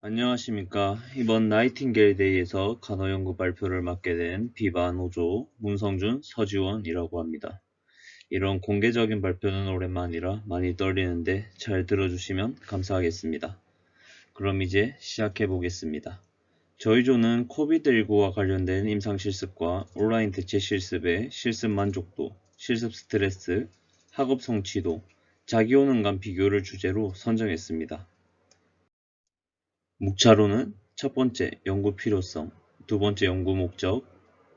안녕하십니까. 이번 나이팅게일 데이에서 간호연구 발표를 맡게 된 비반 호조, 문성준, 서지원이라고 합니다. 이런 공개적인 발표는 오랜만이라 많이 떨리는데 잘 들어주시면 감사하겠습니다. 그럼 이제 시작해 보겠습니다. 저희 조는 코비드19와 관련된 임상 실습과 온라인 대체 실습의 실습 만족도, 실습 스트레스, 학업 성취도, 자기오는감 비교를 주제로 선정했습니다. 묵차로는 첫 번째 연구 필요성, 두 번째 연구 목적,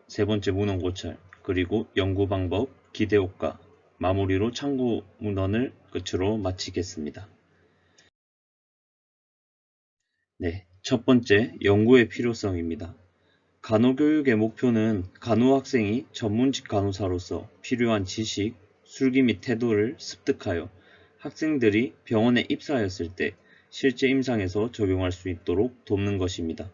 세 번째 문헌 고찰, 그리고 연구 방법, 기대 효과, 마무리로 참고 문헌을 끝으로 마치겠습니다. 네, 첫 번째 연구의 필요성입니다. 간호교육의 목표는 간호학생이 전문직 간호사로서 필요한 지식, 술기 및 태도를 습득하여 학생들이 병원에 입사하였을 때 실제 임상에서 적용할 수 있도록 돕는 것입니다.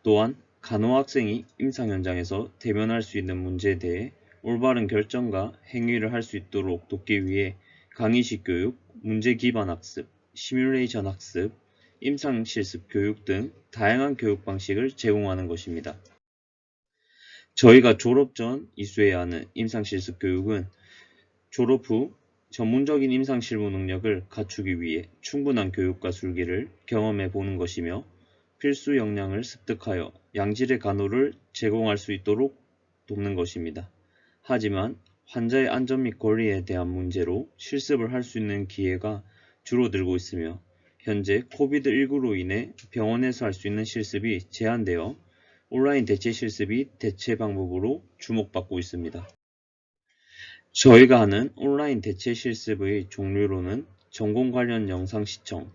또한 간호학생이 임상 현장에서 대면할 수 있는 문제에 대해 올바른 결정과 행위를 할 수 있도록 돕기 위해 강의식 교육, 문제 기반 학습, 시뮬레이션 학습, 임상 실습 교육 등 다양한 교육 방식을 제공하는 것입니다. 저희가 졸업 전 이수해야 하는 임상 실습 교육은 졸업 후 전문적인 임상 실무 능력을 갖추기 위해 충분한 교육과 술기를 경험해 보는 것이며 필수 역량을 습득하여 양질의 간호를 제공할 수 있도록 돕는 것입니다. 하지만 환자의 안전 및 권리에 대한 문제로 실습을 할 수 있는 기회가 줄어들고 있으며 현재 코비드19로 인해 병원에서 할 수 있는 실습이 제한되어 온라인 대체 실습이 대체 방법으로 주목받고 있습니다. 저희가 하는 온라인 대체 실습의 종류로는 전공 관련 영상 시청,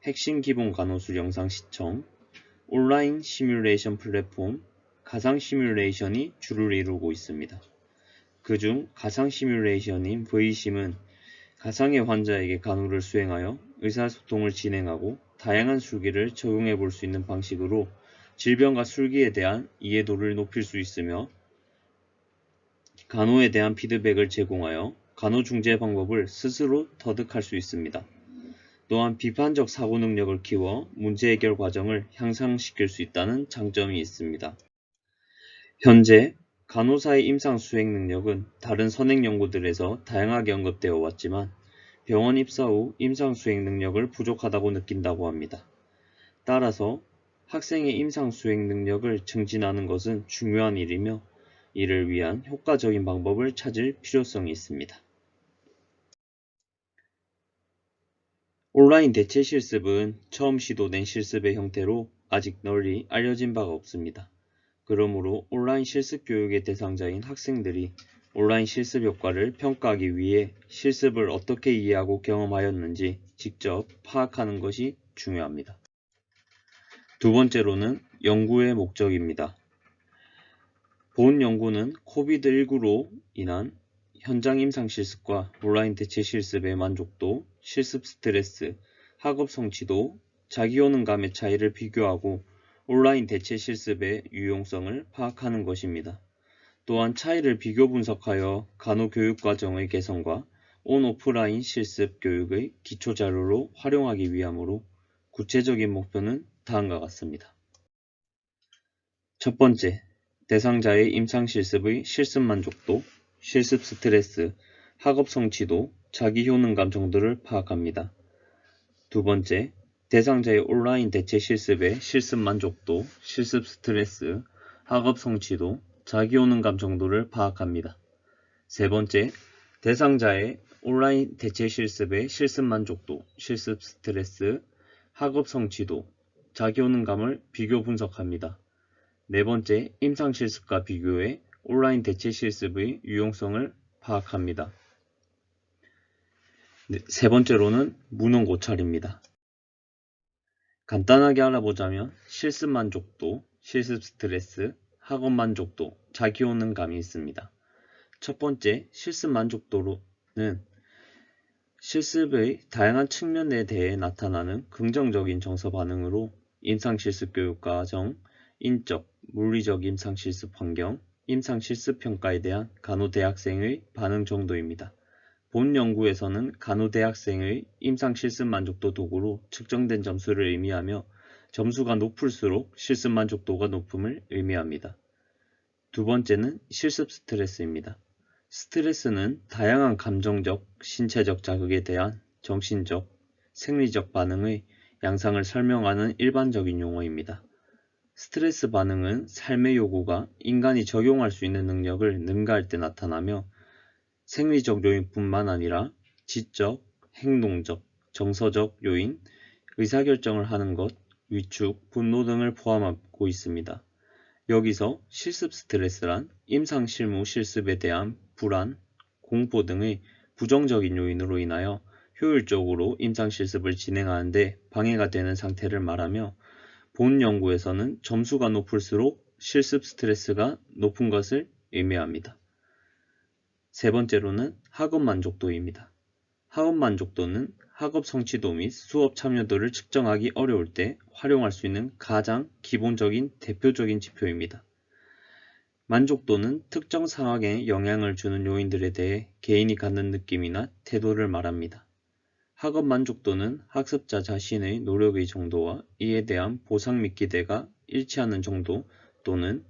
핵심 기본 간호술 영상 시청, 온라인 시뮬레이션 플랫폼, 가상 시뮬레이션이 주를 이루고 있습니다. 그중 가상 시뮬레이션인 V심은 가상의 환자에게 간호를 수행하여 의사소통을 진행하고 다양한 술기를 적용해 볼 수 있는 방식으로 질병과 술기에 대한 이해도를 높일 수 있으며 간호에 대한 피드백을 제공하여 간호 중재 방법을 스스로 터득할 수 있습니다. 또한 비판적 사고 능력을 키워 문제 해결 과정을 향상시킬 수 있다는 장점이 있습니다. 현재 간호사의 임상 수행 능력은 다른 선행 연구들에서 다양하게 언급되어 왔지만 병원 입사 후 임상 수행 능력을 부족하다고 느낀다고 합니다. 따라서 학생의 임상 수행 능력을 증진하는 것은 중요한 일이며 이를 위한 효과적인 방법을 찾을 필요성이 있습니다. 온라인 대체 실습은 처음 시도된 실습의 형태로 아직 널리 알려진 바가 없습니다. 그러므로 온라인 실습 교육의 대상자인 학생들이 온라인 실습 효과를 평가하기 위해 실습을 어떻게 이해하고 경험하였는지 직접 파악하는 것이 중요합니다. 두 번째로는 연구의 목적입니다. 본 연구는 코비드19로 인한 현장 임상 실습과 온라인 대체 실습의 만족도, 실습 스트레스, 학업 성취도, 자기효능감의 차이를 비교하고 온라인 대체 실습의 유용성을 파악하는 것입니다. 또한 차이를 비교 분석하여 간호교육과정의 개선과 온-오프라인 실습 교육의 기초자료로 활용하기 위하므로 구체적인 목표는 다음과 같습니다. 첫 번째, 대상자의 임상 실습의 실습 만족도, 실습 스트레스, 학업 성취도, 자기 효능감 정도를 파악합니다. 두 번째, 대상자의 온라인 대체 실습의 실습 만족도, 실습 스트레스, 학업 성취도, 자기 효능감 정도를 파악합니다. 세 번째, 대상자의 온라인 대체 실습의 실습 만족도, 실습 스트레스, 학업 성취도, 자기 효능감을 비교 분석합니다. 네 번째, 임상 실습과 비교해 온라인 대체 실습의 유용성을 파악합니다. 세 번째로는 문헌 고찰입니다. 간단하게 알아보자면 실습 만족도, 실습 스트레스, 학업 만족도, 자기 효능감이 있습니다. 첫 번째, 실습 만족도는 실습의 다양한 측면에 대해 나타나는 긍정적인 정서 반응으로 임상 실습 교육 과정, 인적, 물리적 임상 실습 환경, 임상 실습 평가에 대한 간호대학생의 반응 정도입니다. 본 연구에서는 간호대학생의 임상 실습 만족도 도구로 측정된 점수를 의미하며 점수가 높을수록 실습 만족도가 높음을 의미합니다. 두 번째는 실습 스트레스입니다. 스트레스는 다양한 감정적, 신체적 자극에 대한 정신적, 생리적 반응의 양상을 설명하는 일반적인 용어입니다. 스트레스 반응은 삶의 요구가 인간이 적용할 수 있는 능력을 능가할 때 나타나며 생리적 요인뿐만 아니라 지적, 행동적, 정서적 요인, 의사결정을 하는 것, 위축, 분노 등을 포함하고 있습니다. 여기서 실습 스트레스란 임상 실무 실습에 대한 불안, 공포 등의 부정적인 요인으로 인하여 효율적으로 임상 실습을 진행하는데 방해가 되는 상태를 말하며 본 연구에서는 점수가 높을수록 실습 스트레스가 높은 것을 의미합니다. 세 번째로는 학업 만족도입니다. 학업 만족도는 학업 성취도 및 수업 참여도를 측정하기 어려울 때 활용할 수 있는 가장 기본적인 대표적인 지표입니다. 만족도는 특정 상황에 영향을 주는 요인들에 대해 개인이 갖는 느낌이나 태도를 말합니다. 학업 만족도는 학습자 자신의 노력의 정도와 이에 대한 보상 및 기대가 일치하는 정도 또는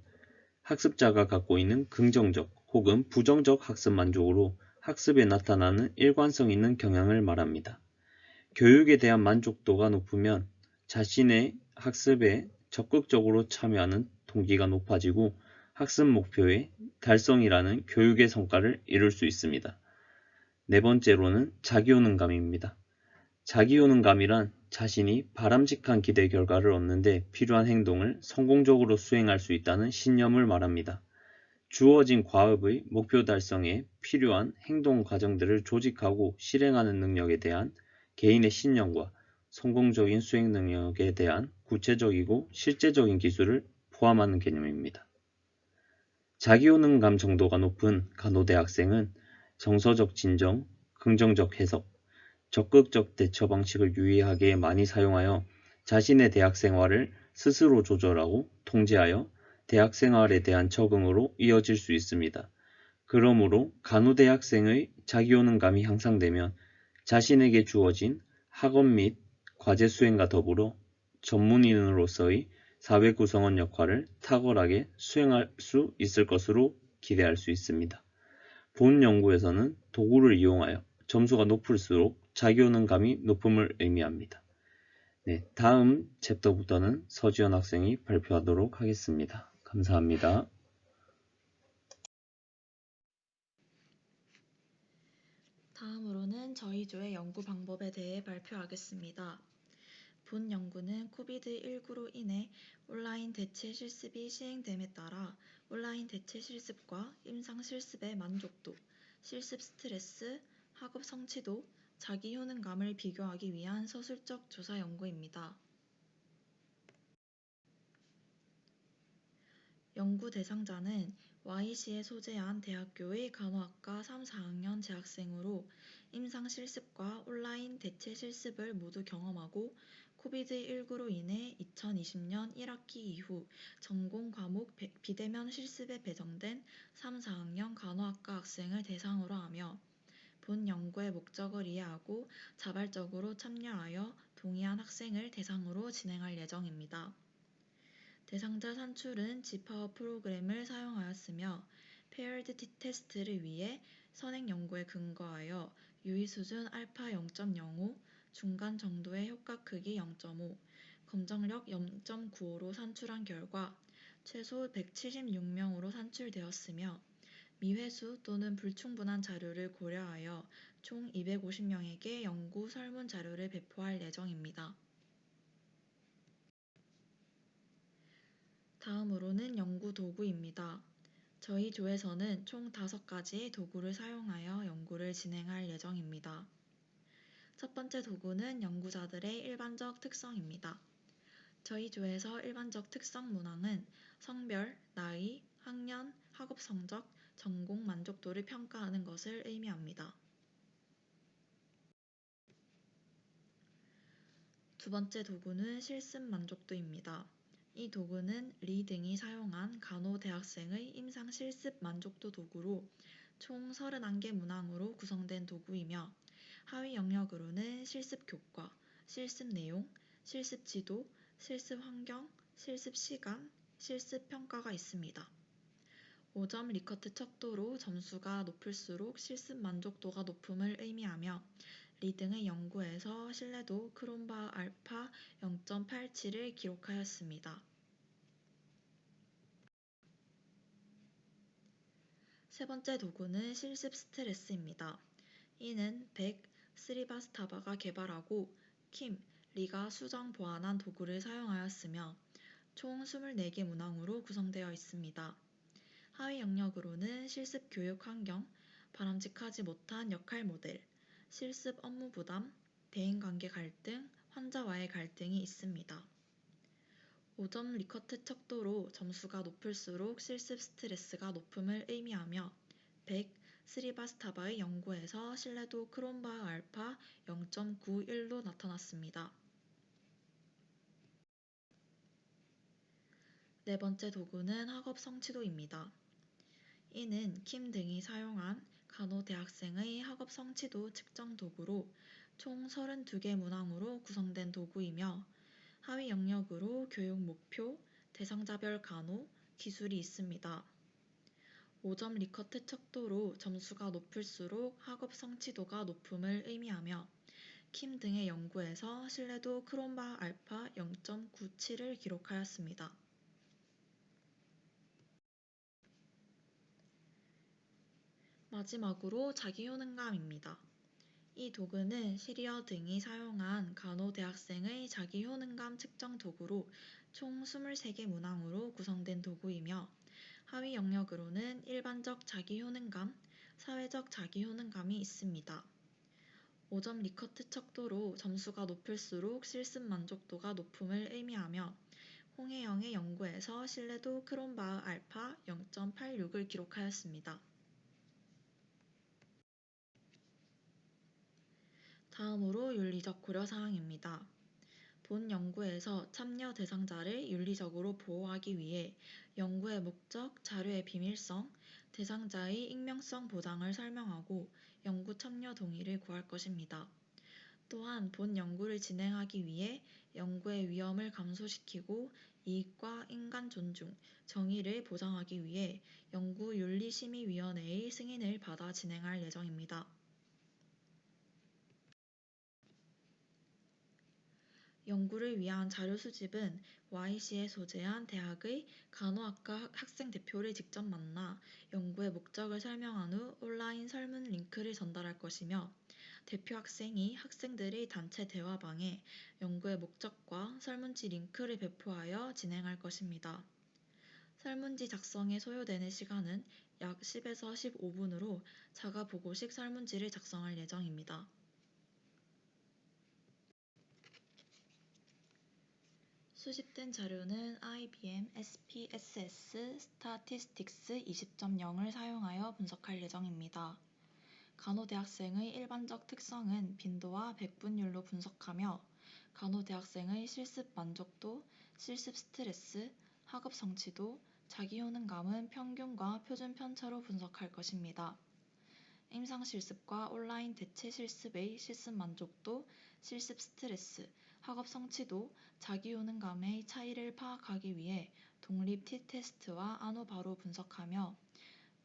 학습자가 갖고 있는 긍정적 혹은 부정적 학습 만족으로 학습에 나타나는 일관성 있는 경향을 말합니다. 교육에 대한 만족도가 높으면 자신의 학습에 적극적으로 참여하는 동기가 높아지고 학습 목표의 달성이라는 교육의 성과를 이룰 수 있습니다. 네 번째로는 자기효능감입니다. 자기효능감이란 자신이 바람직한 기대 결과를 얻는데 필요한 행동을 성공적으로 수행할 수 있다는 신념을 말합니다. 주어진 과업의 목표 달성에 필요한 행동 과정들을 조직하고 실행하는 능력에 대한 개인의 신념과 성공적인 수행 능력에 대한 구체적이고 실제적인 기술을 포함하는 개념입니다. 자기효능감 정도가 높은 간호대 학생은 정서적 진정, 긍정적 해석, 적극적 대처 방식을 유의하게 많이 사용하여 자신의 대학 생활을 스스로 조절하고 통제하여 대학 생활에 대한 적응으로 이어질 수 있습니다. 그러므로 간호대 학생의 자기효능감이 향상되면 자신에게 주어진 학업 및 과제 수행과 더불어 전문인으로서의 사회 구성원 역할을 탁월하게 수행할 수 있을 것으로 기대할 수 있습니다. 본 연구에서는 도구를 이용하여 점수가 높을수록 자기효능감이 높음을 의미합니다. 네, 다음 챕터부터는 서지연 학생이 발표하도록 하겠습니다. 감사합니다. 다음으로는 저희 조의 연구 방법에 대해 발표하겠습니다. 본 연구는 코비드19로 인해 온라인 대체 실습이 시행됨에 따라 온라인 대체 실습과 임상 실습의 만족도, 실습 스트레스, 학업 성취도, 자기 효능감을 비교하기 위한 서술적 조사 연구입니다. 연구 대상자는 Y시에 소재한 대학교의 간호학과 3, 4학년 재학생으로 임상 실습과 온라인 대체 실습을 모두 경험하고 코비드19로 인해 2020년 1학기 이후 전공 과목 비대면 실습에 배정된 3, 4학년 간호학과 학생을 대상으로 하며 본 연구의 목적을 이해하고 자발적으로 참여하여 동의한 학생을 대상으로 진행할 예정입니다. 대상자 산출은 지파워 프로그램을 사용하였으며 페어드 테스트를 위해 선행 연구에 근거하여 유의 수준 알파 0.05, 중간 정도의 효과 크기 0.5, 검정력 0.95로 산출한 결과 최소 176명으로 산출되었으며 미회수 또는 불충분한 자료를 고려하여 총 250명에게 연구 설문 자료를 배포할 예정입니다. 다음으로는 연구 도구입니다. 저희 조에서는 총 5가지의 도구를 사용하여 연구를 진행할 예정입니다. 첫 번째 도구는 연구자들의 일반적 특성입니다. 저희 조에서 일반적 특성 문항은 성별, 나이, 학년, 학업 성적, 전공 만족도를 평가하는 것을 의미합니다. 두 번째 도구는 실습 만족도입니다. 이 도구는 리 등이 사용한 간호대학생의 임상 실습 만족도 도구로 총 31개 문항으로 구성된 도구이며 하위 영역으로는 실습 교과, 실습 내용, 실습 지도, 실습 환경, 실습 시간, 실습 평가가 있습니다. 5점 리커트 척도로 점수가 높을수록 실습 만족도가 높음을 의미하며 리등의 연구에서 신뢰도 크롬바 알파 0.87을 기록하였습니다. 세 번째 도구는 실습 스트레스입니다. 이는 백 스리바스타바가 개발하고 킴, 리가 수정 보완한 도구를 사용하였으며 총 24개 문항으로 구성되어 있습니다. 하위 영역으로는 실습 교육 환경, 바람직하지 못한 역할 모델, 실습 업무 부담, 대인관계 갈등, 환자와의 갈등이 있습니다. 5점 리커트 척도로 점수가 높을수록 실습 스트레스가 높음을 의미하며 백 스리바스타바의 연구에서 신뢰도 크롬바 알파 0.91로 나타났습니다. 네 번째 도구는 학업 성취도입니다. 이는 킴 등이 사용한 간호대학생의 학업 성취도 측정 도구로 총 32개 문항으로 구성된 도구이며 하위 영역으로 교육 목표, 대상자별 간호, 기술이 있습니다. 5점 리커트 척도로 점수가 높을수록 학업 성취도가 높음을 의미하며 킴 등의 연구에서 신뢰도 크롬바 알파 0.97을 기록하였습니다. 마지막으로 자기효능감입니다. 이 도구는 시리어 등이 사용한 간호대학생의 자기효능감 측정 도구로 총 23개 문항으로 구성된 도구이며 하위 영역으로는 일반적 자기효능감, 사회적 자기효능감이 있습니다. 5점 리커트 척도로 점수가 높을수록 실습 만족도가 높음을 의미하며 홍혜영의 연구에서 신뢰도 크롬바 알파 0.86을 기록하였습니다. 다음으로 윤리적 고려사항입니다. 본 연구에서 참여 대상자를 윤리적으로 보호하기 위해 연구의 목적, 자료의 비밀성, 대상자의 익명성 보장을 설명하고 연구 참여 동의를 구할 것입니다. 또한 본 연구를 진행하기 위해 연구의 위험을 감소시키고 이익과 인간 존중, 정의를 보장하기 위해 연구윤리심의위원회의 승인을 받아 진행할 예정입니다. 연구를 위한 자료 수집은 Y씨에 소재한 대학의 간호학과 학생 대표를 직접 만나 연구의 목적을 설명한 후 온라인 설문 링크를 전달할 것이며 대표 학생이 학생들의 단체 대화방에 연구의 목적과 설문지 링크를 배포하여 진행할 것입니다. 설문지 작성에 소요되는 시간은 약 10에서 15분으로 자가보고식 설문지를 작성할 예정입니다. 수집된 자료는 IBM SPSS Statistics 20.0을 사용하여 분석할 예정입니다. 간호대학생의 일반적 특성은 빈도와 백분율로 분석하며 간호대학생의 실습 만족도, 실습 스트레스, 학업 성취도, 자기효능감은 평균과 표준 편차로 분석할 것입니다. 임상실습과 온라인 대체 실습의 실습 만족도, 실습 스트레스, 학업 성취도, 자기효능감의 차이를 파악하기 위해 독립 t-테스트와 아노바로 분석하며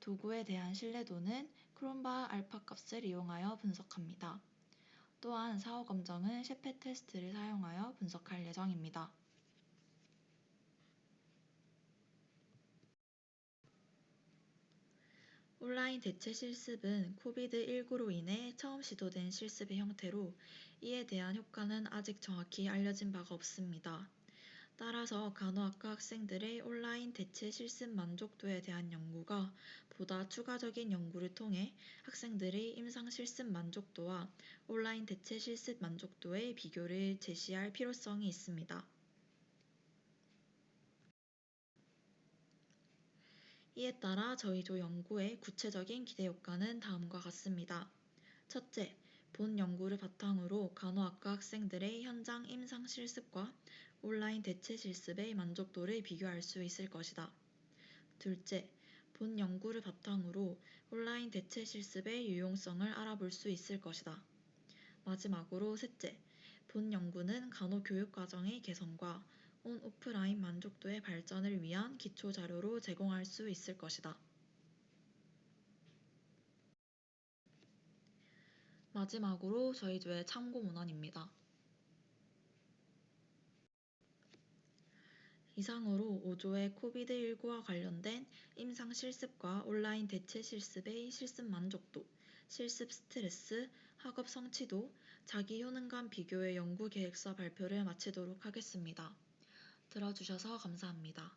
도구에 대한 신뢰도는 크롬바 알파 값을 이용하여 분석합니다. 또한 사후 검정은 셰페 테스트를 사용하여 분석할 예정입니다. 온라인 대체 실습은 코비드19로 인해 처음 시도된 실습의 형태로 이에 대한 효과는 아직 정확히 알려진 바가 없습니다. 따라서 간호학과 학생들의 온라인 대체 실습 만족도에 대한 연구가 보다 추가적인 연구를 통해 학생들의 임상 실습 만족도와 온라인 대체 실습 만족도의 비교를 제시할 필요성이 있습니다. 이에 따라 저희 조 연구의 구체적인 기대 효과는 다음과 같습니다. 첫째, 본 연구를 바탕으로 간호학과 학생들의 현장 임상 실습과 온라인 대체 실습의 만족도를 비교할 수 있을 것이다. 둘째, 본 연구를 바탕으로 온라인 대체 실습의 유용성을 알아볼 수 있을 것이다. 마지막으로 셋째, 본 연구는 간호교육과정의 개선과 온 오프라인 만족도의 발전을 위한 기초 자료로 제공할 수 있을 것이다. 마지막으로 저희 조의 참고 문헌입니다. 이상으로 5조의 코비드19와 관련된 임상 실습과 온라인 대체 실습의 실습 만족도, 실습 스트레스, 학업 성취도, 자기 효능감 비교의 연구 계획서 발표를 마치도록 하겠습니다. 들어주셔서 감사합니다.